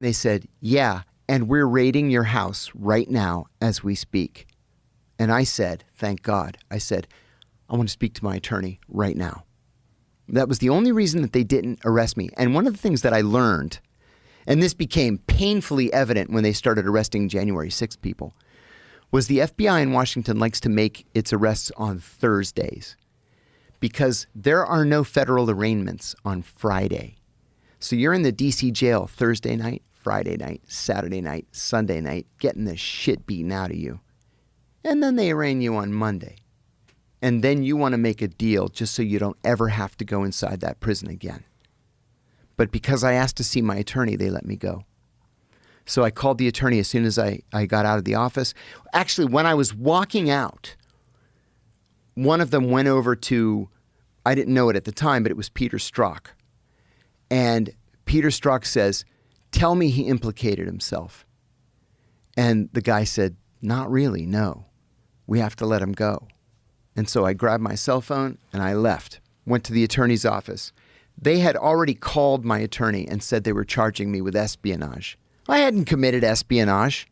They said, yeah, and we're raiding your house right now as we speak. And I said, thank God. I said, I want to speak to my attorney right now. That was the only reason that they didn't arrest me. And one of the things that I learned, and this became painfully evident when they started arresting January 6th people, was the FBI in Washington likes to make its arrests on Thursdays because there are no federal arraignments on Friday. So you're in the DC jail Thursday night, Friday night, Saturday night, Sunday night, getting the shit beaten out of you. And then they arraign you on Monday. And then you want to make a deal just so you don't ever have to go inside that prison again. But because I asked to see my attorney, they let me go. So I called the attorney as soon as I got out of the office. Actually, when I was walking out, one of them went over to, I didn't know it at the time, but it was Peter Strzok. And Peter Strzok says, tell me he implicated himself. And the guy said, not really, no. We have to let him go. And so I grabbed my cell phone and I left, went to the attorney's office. They had already called my attorney and said they were charging me with espionage. I hadn't committed espionage.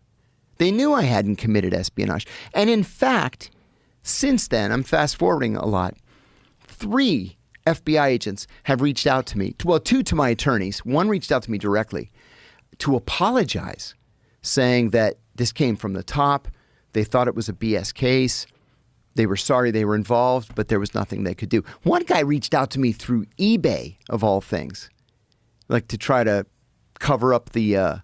They knew I hadn't committed espionage. And in fact, since then, I'm fast forwarding a lot, 3 FBI agents have reached out to me. Well, 2 to my attorneys. 1 reached out to me directly to apologize, saying that this came from the top. They thought it was a BS case. They were sorry they were involved, but there was nothing they could do. One guy reached out to me through eBay, of all things, like to try to cover up the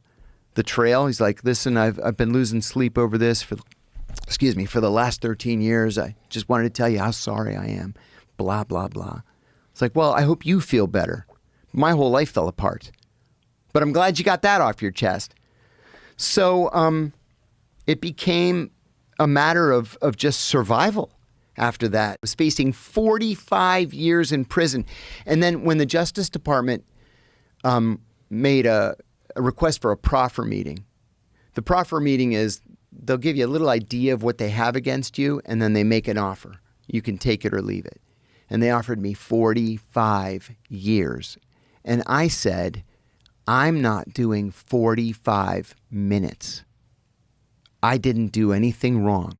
trail. He's like, listen, I've been losing sleep over this for the last 13 years. I just wanted to tell you how sorry I am. Blah, blah, blah. It's like, well, I hope you feel better. My whole life fell apart. But I'm glad you got that off your chest. So it became a matter of just survival after that. I was facing 45 years in prison. And then when the Justice Department made a request for a proffer meeting, the proffer meeting is they'll give you a little idea of what they have against you, and then they make an offer. You can take it or leave it. And they offered me 45 years. And I said, I'm not doing 45 minutes. I didn't do anything wrong.